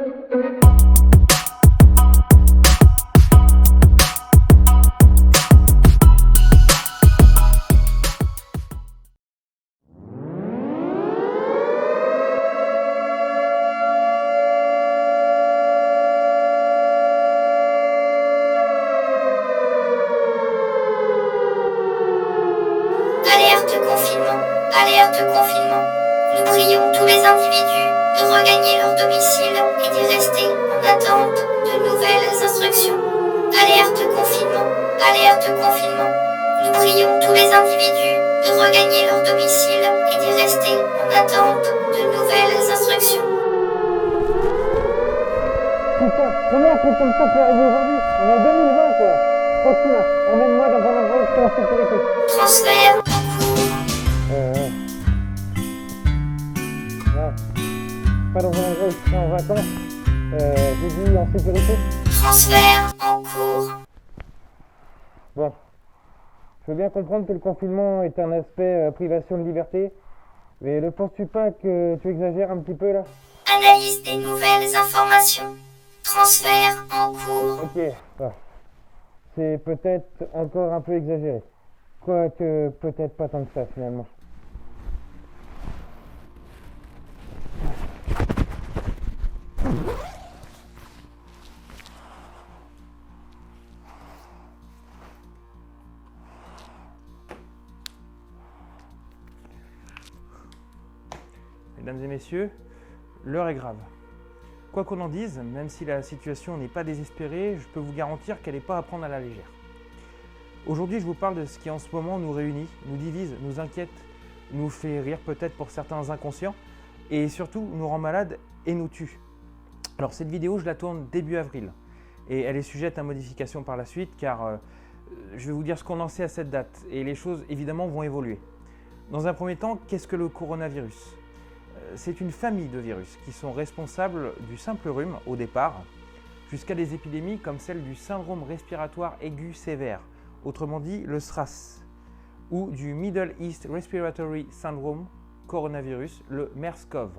Alerte confinement, alerte confinement. Nous prions tous les individus de regagner leur domicile et d'y rester en attente de nouvelles instructions. Alerte confinement, alerte confinement. Nous prions tous les individus de regagner leur domicile et d'y rester en attente de nouvelles instructions. Putain, comment un truc comme ça peut arriver aujourd'hui? On est en 2020 quoi. Tranquille, emmène-moi dans un endroit où je suis en sécurité. Transfert en cours. Ouais. Pas dans un endroit où je suis en vacances. J'ai dit en sécurité. Transfert en cours. Bon. Je veux bien comprendre que le confinement est un aspect privation de liberté. Mais ne penses-tu pas que tu exagères un petit peu là? Analyse des nouvelles informations. Transfert en cours. Ok, ouais. C'est peut-être encore un peu exagéré. Quoique peut-être pas tant que ça finalement. Mesdames et messieurs, l'heure est grave. Quoi qu'on en dise, même si la situation n'est pas désespérée, je peux vous garantir qu'elle n'est pas à prendre à la légère. Aujourd'hui, je vous parle de ce qui en ce moment nous réunit, nous divise, nous inquiète, nous fait rire peut-être pour certains inconscients, et surtout nous rend malades et nous tue. Alors cette vidéo, je la tourne début avril, et elle est sujette à modification par la suite, car je vais vous dire ce qu'on en sait à cette date, et les choses évidemment vont évoluer. Dans un premier temps, qu'est-ce que le coronavirus ? C'est une famille de virus qui sont responsables du simple rhume au départ, jusqu'à des épidémies comme celle du syndrome respiratoire aigu sévère, autrement dit le SRAS, ou du Middle East Respiratory Syndrome coronavirus, le MERS-CoV.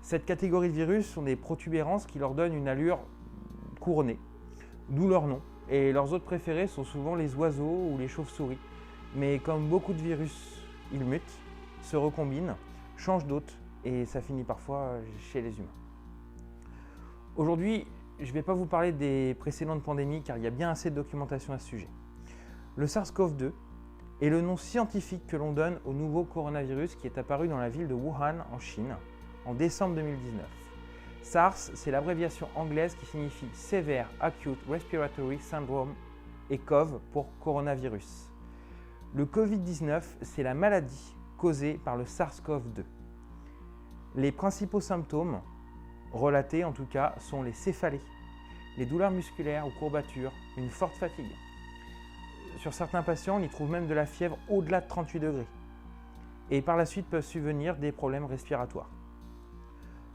Cette catégorie de virus sont des protubérances qui leur donnent une allure couronnée, d'où leur nom, et leurs hôtes préférés sont souvent les oiseaux ou les chauves-souris. Mais comme beaucoup de virus, ils mutent, se recombinent, changent d'hôte, et ça finit parfois chez les humains. Aujourd'hui, je ne vais pas vous parler des précédentes pandémies car il y a bien assez de documentation à ce sujet. Le SARS-CoV-2 est le nom scientifique que l'on donne au nouveau coronavirus qui est apparu dans la ville de Wuhan en Chine en décembre 2019. SARS, c'est l'abréviation anglaise qui signifie Severe Acute Respiratory Syndrome et CoV pour coronavirus. Le Covid-19, c'est la maladie causée par le SARS-CoV-2. Les principaux symptômes, relatés en tout cas, sont les céphalées, les douleurs musculaires ou courbatures, une forte fatigue. Sur certains patients, on y trouve même de la fièvre au-delà de 38 degrés. Et par la suite peuvent survenir des problèmes respiratoires.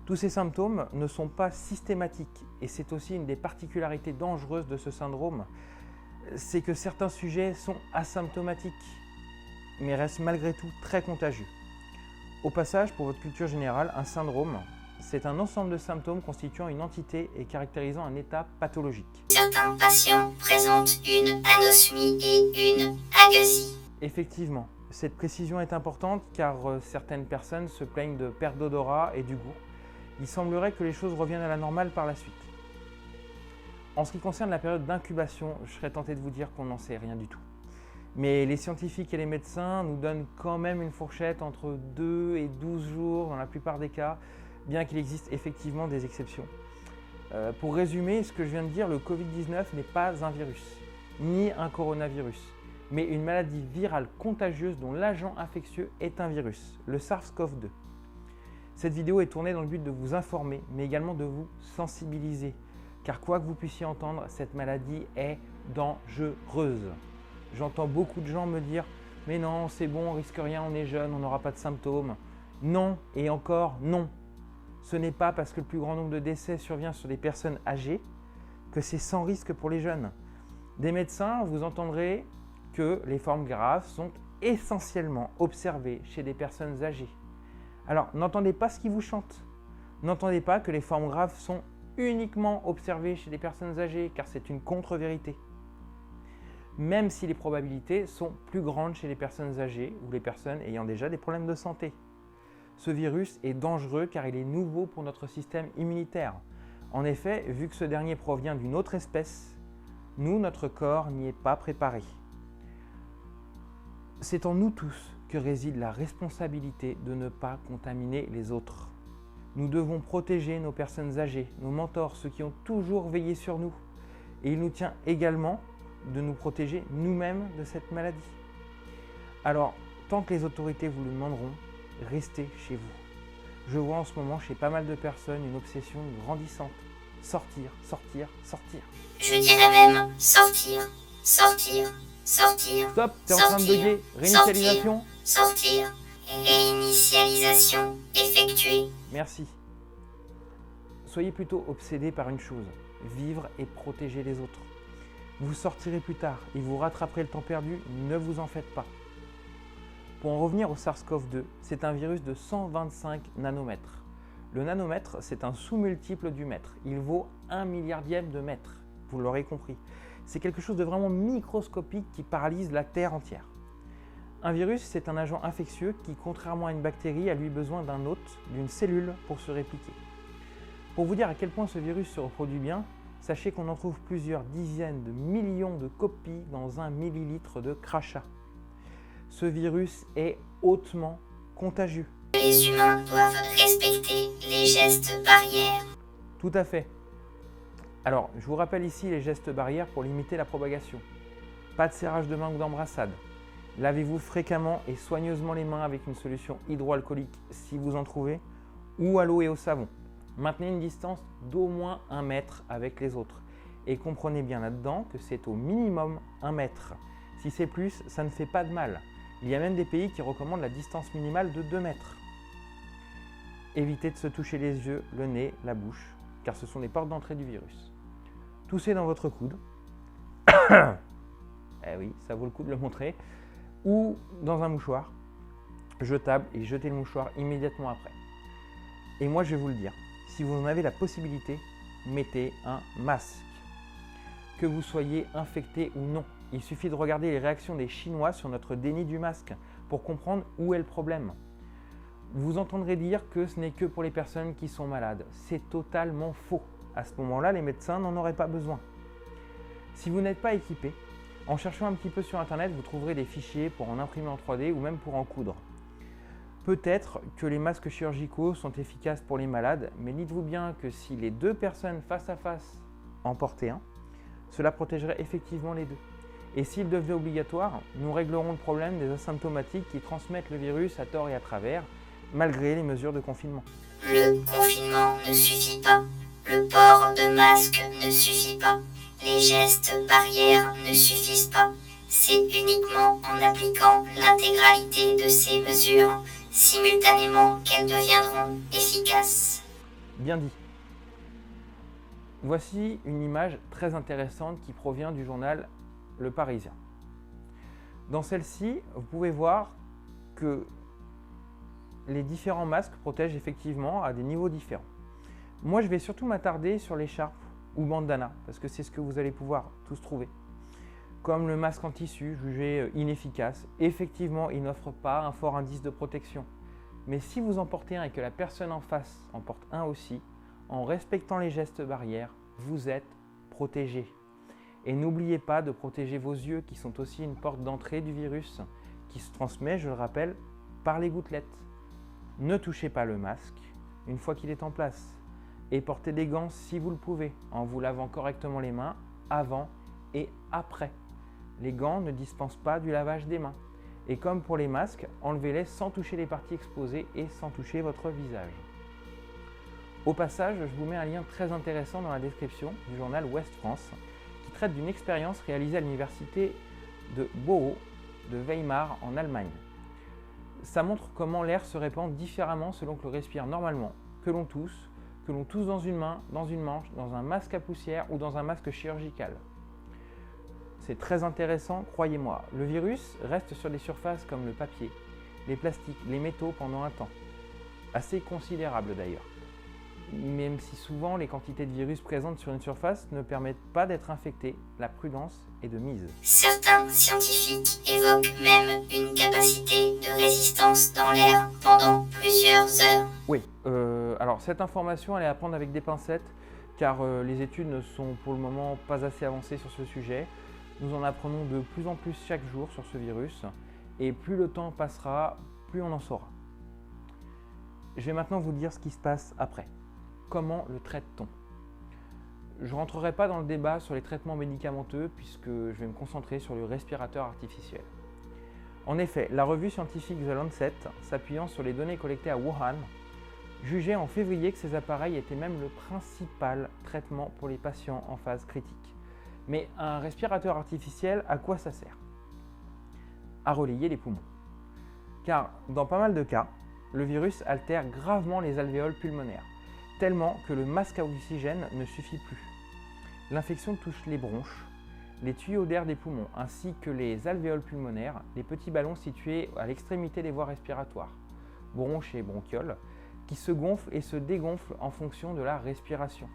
Tous ces symptômes ne sont pas systématiques et c'est aussi une des particularités dangereuses de ce syndrome, c'est que certains sujets sont asymptomatiques, mais restent malgré tout très contagieux. Au passage, pour votre culture générale, un syndrome, c'est un ensemble de symptômes constituant une entité et caractérisant un état pathologique. Certains patients présentent une anosmie et une agasie. Effectivement, cette précision est importante car certaines personnes se plaignent de perte d'odorat et du goût. Il semblerait que les choses reviennent à la normale par la suite. En ce qui concerne la période d'incubation, je serais tenté de vous dire qu'on n'en sait rien du tout. Mais les scientifiques et les médecins nous donnent quand même une fourchette entre 2 et 12 jours dans la plupart des cas, bien qu'il existe effectivement des exceptions. Pour résumer ce que je viens de dire, le Covid-19 n'est pas un virus, ni un coronavirus, mais une maladie virale contagieuse dont l'agent infectieux est un virus, le SARS-CoV-2. Cette vidéo est tournée dans le but de vous informer, mais également de vous sensibiliser, car quoi que vous puissiez entendre, cette maladie est dangereuse. J'entends beaucoup de gens me dire « mais non, c'est bon, on risque rien, on est jeune, on n'aura pas de symptômes ». Non, et encore non. Ce n'est pas parce que le plus grand nombre de décès survient sur des personnes âgées que c'est sans risque pour les jeunes. Des médecins, vous entendrez que les formes graves sont essentiellement observées chez des personnes âgées. Alors, n'entendez pas ce qui vous chante. N'entendez pas que les formes graves sont uniquement observé chez les personnes âgées, car c'est une contre-vérité. Même si les probabilités sont plus grandes chez les personnes âgées ou les personnes ayant déjà des problèmes de santé. Ce virus est dangereux car il est nouveau pour notre système immunitaire. En effet, vu que ce dernier provient d'une autre espèce, nous, notre corps n'y est pas préparé. C'est en nous tous que réside la responsabilité de ne pas contaminer les autres. Nous devons protéger nos personnes âgées, nos mentors, ceux qui ont toujours veillé sur nous. Et il nous tient également de nous protéger nous-mêmes de cette maladie. Alors, tant que les autorités vous le demanderont, restez chez vous. Je vois en ce moment chez pas mal de personnes une obsession grandissante. Sortir, sortir, sortir. Je dirais même sortir, sortir, sortir. Stop, t'es en train de bugger. Réinitialisation. Sortir. Réinitialisation effectuée. Merci. Soyez plutôt obsédés par une chose, vivre et protéger les autres. Vous sortirez plus tard et vous rattraperez le temps perdu, ne vous en faites pas. Pour en revenir au SARS-CoV-2, c'est un virus de 125 nanomètres. Le nanomètre, c'est un sous-multiple du mètre. Il vaut 1 milliardième de mètre, vous l'aurez compris. C'est quelque chose de vraiment microscopique qui paralyse la Terre entière. Un virus, c'est un agent infectieux qui, contrairement à une bactérie, a lui besoin d'un hôte, d'une cellule pour se répliquer. Pour vous dire à quel point ce virus se reproduit bien, sachez qu'on en trouve plusieurs dizaines de millions de copies dans 1 millilitre de crachat. Ce virus est hautement contagieux. Les humains doivent respecter les gestes barrières. Tout à fait. Alors, je vous rappelle ici les gestes barrières pour limiter la propagation. Pas de serrage de main ou d'embrassade. Lavez-vous fréquemment et soigneusement les mains avec une solution hydroalcoolique si vous en trouvez, ou à l'eau et au savon. Maintenez une distance d'au moins 1 mètre avec les autres. Et comprenez bien là-dedans que c'est au minimum 1 mètre. Si c'est plus, ça ne fait pas de mal. Il y a même des pays qui recommandent la distance minimale de 2 mètres. Évitez de se toucher les yeux, le nez, la bouche, car ce sont les portes d'entrée du virus. Toussez dans votre coude. Eh oui, ça vaut le coup de le montrer. Ou dans un mouchoir jetable et jetez le mouchoir immédiatement après. Et moi, je vais vous le dire, si vous en avez la possibilité, mettez un masque. Que vous soyez infecté ou non, il suffit de regarder les réactions des Chinois sur notre déni du masque pour comprendre où est le problème. Vous entendrez dire que ce n'est que pour les personnes qui sont malades. C'est totalement faux. À ce moment-là, les médecins n'en auraient pas besoin. Si vous n'êtes pas équipé, en cherchant un petit peu sur Internet, vous trouverez des fichiers pour en imprimer en 3D ou même pour en coudre. Peut-être que les masques chirurgicaux sont efficaces pour les malades, mais dites-vous bien que si les 2 personnes face à face en portaient un, cela protégerait effectivement les 2. Et s'il devenait obligatoire, nous réglerons le problème des asymptomatiques qui transmettent le virus à tort et à travers, malgré les mesures de confinement. Le confinement ne suffit pas. Le port de masque ne suffit pas. Les gestes barrières ne suffisent pas. C'est uniquement en appliquant l'intégralité de ces mesures simultanément qu'elles deviendront efficaces. Bien dit. Voici une image très intéressante qui provient du journal Le Parisien. Dans celle-ci, vous pouvez voir que les différents masques protègent effectivement à des niveaux différents. Moi, je vais surtout m'attarder sur l'écharpe ou bandana, parce que c'est ce que vous allez pouvoir tous trouver. Comme le masque en tissu, jugé inefficace, effectivement, il n'offre pas un fort indice de protection. Mais si vous en portez un et que la personne en face en porte un aussi, en respectant les gestes barrières, vous êtes protégé. Et n'oubliez pas de protéger vos yeux, qui sont aussi une porte d'entrée du virus, qui se transmet, je le rappelle, par les gouttelettes. Ne touchez pas le masque une fois qu'il est en place. Et portez des gants si vous le pouvez, en vous lavant correctement les mains avant et après. Les gants ne dispensent pas du lavage des mains. Et comme pour les masques, enlevez-les sans toucher les parties exposées et sans toucher votre visage. Au passage, je vous mets un lien très intéressant dans la description du journal Ouest France, qui traite d'une expérience réalisée à l'université de Bochum de Weimar en Allemagne. Ça montre comment l'air se répand différemment selon que l'on respire normalement, que l'on tousse dans une main, dans une manche, dans un masque à poussière ou dans un masque chirurgical. C'est très intéressant, croyez-moi. Le virus reste sur des surfaces comme le papier, les plastiques, les métaux pendant un temps. Assez considérable d'ailleurs. même si souvent les quantités de virus présentes sur une surface ne permettent pas d'être infecté, la prudence est de mise. Certains scientifiques évoquent même une capacité de résistance dans l'air pendant plusieurs heures. Oui, alors cette information elle est à prendre avec des pincettes car les études ne sont pour le moment pas assez avancées sur ce sujet. Nous en apprenons de plus en plus chaque jour sur ce virus et plus le temps passera, plus on en saura. Je vais maintenant vous dire ce qui se passe après. Comment le traite-t-on? Je ne rentrerai pas dans le débat sur les traitements médicamenteux puisque je vais me concentrer sur le respirateur artificiel. En effet, la revue scientifique The Lancet, s'appuyant sur les données collectées à Wuhan, jugeait en février que ces appareils étaient même le principal traitement pour les patients en phase critique. Mais un respirateur artificiel, à quoi ça sert? À relayer les poumons. Car dans pas mal de cas, le virus altère gravement les alvéoles pulmonaires, tellement que le masque à oxygène ne suffit plus. L'infection touche les bronches, les tuyaux d'air des poumons, ainsi que les alvéoles pulmonaires, les petits ballons situés à l'extrémité des voies respiratoires, bronches et bronchioles, qui se gonflent et se dégonflent en fonction de la respiration.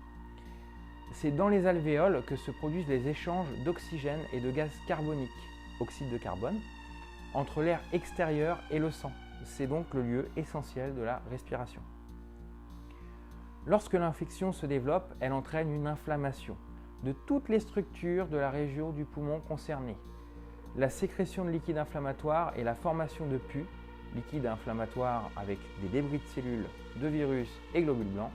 C'est dans les alvéoles que se produisent les échanges d'oxygène et de gaz carbonique, oxyde de carbone, entre l'air extérieur et le sang. C'est donc le lieu essentiel de la respiration. Lorsque l'infection se développe, elle entraîne une inflammation de toutes les structures de la région du poumon concernée. La sécrétion de liquide inflammatoire et la formation de pus, liquide inflammatoire avec des débris de cellules, de virus et globules blancs,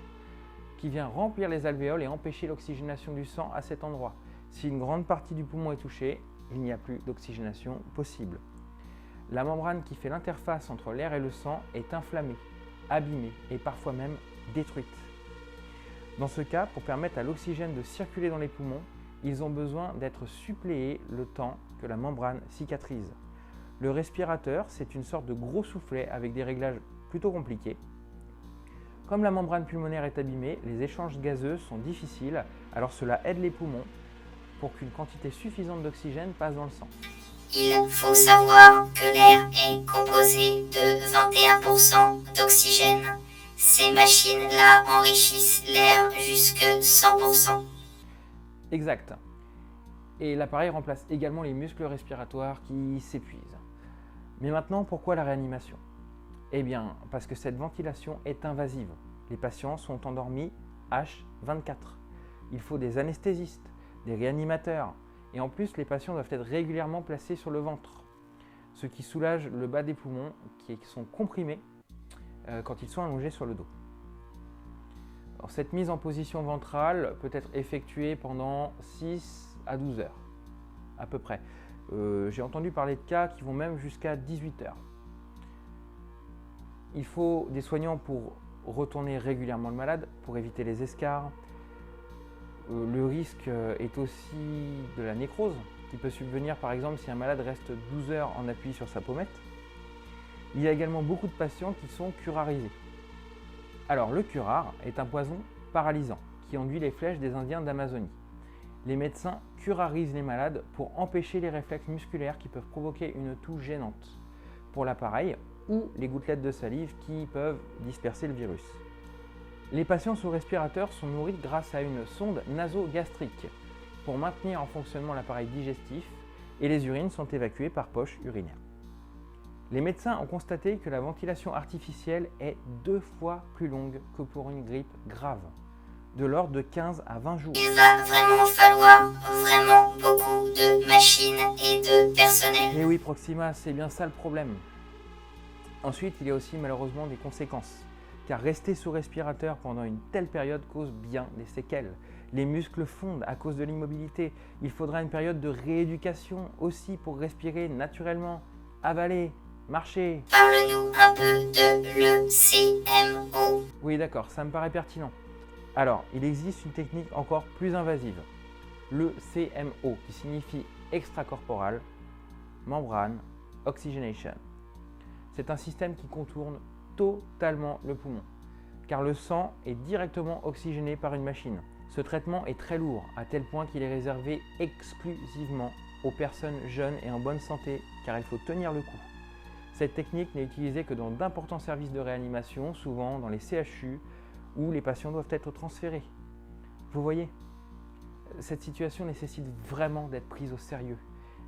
qui vient remplir les alvéoles et empêcher l'oxygénation du sang à cet endroit. Si une grande partie du poumon est touchée, il n'y a plus d'oxygénation possible. La membrane qui fait l'interface entre l'air et le sang est inflammée, abîmée et parfois même détruite. Dans ce cas, pour permettre à l'oxygène de circuler dans les poumons, ils ont besoin d'être suppléés le temps que la membrane cicatrise. Le respirateur, c'est une sorte de gros soufflet avec des réglages plutôt compliqués. Comme la membrane pulmonaire est abîmée, les échanges gazeux sont difficiles, alors cela aide les poumons pour qu'une quantité suffisante d'oxygène passe dans le sang. Il faut savoir que l'air est composé de 21% d'oxygène. Ces machines-là enrichissent l'air jusque 100%. Exact. Et l'appareil remplace également les muscles respiratoires qui s'épuisent. Mais maintenant, pourquoi la réanimation? Eh bien, parce que cette ventilation est invasive. Les patients sont endormis H24. Il faut des anesthésistes, des réanimateurs, et en plus, les patients doivent être régulièrement placés sur le ventre, ce qui soulage le bas des poumons qui sont comprimés quand ils sont allongés sur le dos. Alors, cette mise en position ventrale peut être effectuée pendant 6 à 12 heures, à peu près. J'ai entendu parler de cas qui vont même jusqu'à 18 heures. Il faut des soignants pour retourner régulièrement le malade, pour éviter les escarres. Le risque est aussi de la nécrose, qui peut subvenir par exemple si un malade reste 12 heures en appui sur sa pommette. Il y a également beaucoup de patients qui sont curarisés. Alors le curare est un poison paralysant qui enduit les flèches des Indiens d'Amazonie. Les médecins curarisent les malades pour empêcher les réflexes musculaires qui peuvent provoquer une toux gênante pour l'appareil ou les gouttelettes de salive qui peuvent disperser le virus. Les patients sous respirateur sont nourris grâce à une sonde nasogastrique pour maintenir en fonctionnement l'appareil digestif et les urines sont évacuées par poche urinaire. Les médecins ont constaté que la ventilation artificielle est 2 fois plus longue que pour une grippe grave, de l'ordre de 15 à 20 jours. Il va vraiment falloir vraiment beaucoup de machines et de personnel. Et oui, Proxima, c'est bien ça le problème. Ensuite, il y a aussi malheureusement des conséquences, car rester sous respirateur pendant une telle période cause bien des séquelles. Les muscles fondent à cause de l'immobilité. Il faudra une période de rééducation aussi pour respirer naturellement, avaler, marcher. Parle-nous un peu de l'ECMO. Oui, d'accord, ça me paraît pertinent. Alors, il existe une technique encore plus invasive, le CMO, qui signifie extracorporal, membrane, oxygenation. C'est un système qui contourne totalement le poumon, car le sang est directement oxygéné par une machine. Ce traitement est très lourd, à tel point qu'il est réservé exclusivement aux personnes jeunes et en bonne santé, car il faut tenir le coup. Cette technique n'est utilisée que dans d'importants services de réanimation, souvent dans les CHU où les patients doivent être transférés. Vous voyez, cette situation nécessite vraiment d'être prise au sérieux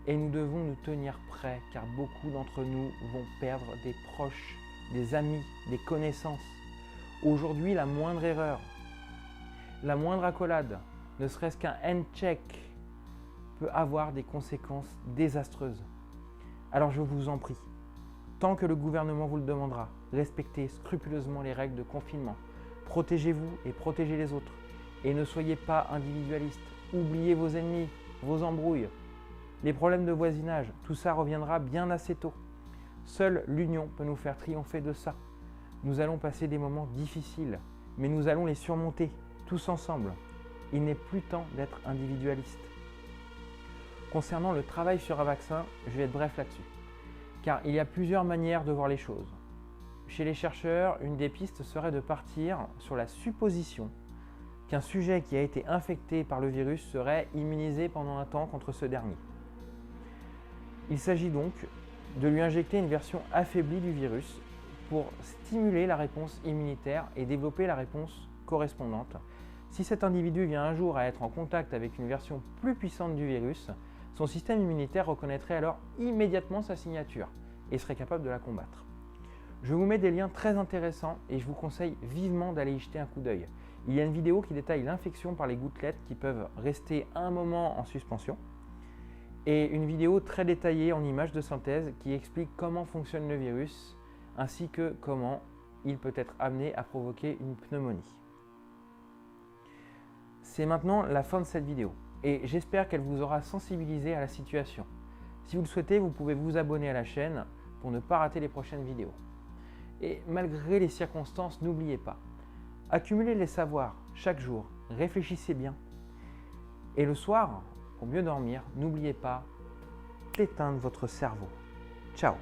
et nous devons nous tenir prêts car beaucoup d'entre nous vont perdre des proches, des amis, des connaissances. Aujourd'hui, la moindre erreur, la moindre accolade, ne serait-ce qu'un hand-check, peut avoir des conséquences désastreuses. Alors je vous en prie, tant que le gouvernement vous le demandera, respectez scrupuleusement les règles de confinement. Protégez-vous et protégez les autres. Et ne soyez pas individualiste. Oubliez vos ennemis, vos embrouilles, les problèmes de voisinage. Tout ça reviendra bien assez tôt. Seule l'union peut nous faire triompher de ça. Nous allons passer des moments difficiles, mais nous allons les surmonter, tous ensemble. Il n'est plus temps d'être individualiste. Concernant le travail sur un vaccin, je vais être bref là-dessus, car il y a plusieurs manières de voir les choses. Chez les chercheurs, une des pistes serait de partir sur la supposition qu'un sujet qui a été infecté par le virus serait immunisé pendant un temps contre ce dernier. Il s'agit donc de lui injecter une version affaiblie du virus pour stimuler la réponse immunitaire et développer la réponse correspondante. Si cet individu vient un jour à être en contact avec une version plus puissante du virus, son système immunitaire reconnaîtrait alors immédiatement sa signature et serait capable de la combattre. Je vous mets des liens très intéressants et je vous conseille vivement d'aller y jeter un coup d'œil. Il y a une vidéo qui détaille l'infection par les gouttelettes qui peuvent rester un moment en suspension et une vidéo très détaillée en images de synthèse qui explique comment fonctionne le virus ainsi que comment il peut être amené à provoquer une pneumonie. C'est maintenant la fin de cette vidéo et j'espère qu'elle vous aura sensibilisé à la situation. Si vous le souhaitez, vous pouvez vous abonner à la chaîne pour ne pas rater les prochaines vidéos. Et malgré les circonstances, n'oubliez pas, accumulez les savoirs chaque jour, réfléchissez bien. Et le soir, pour mieux dormir, n'oubliez pas d'éteindre votre cerveau. Ciao!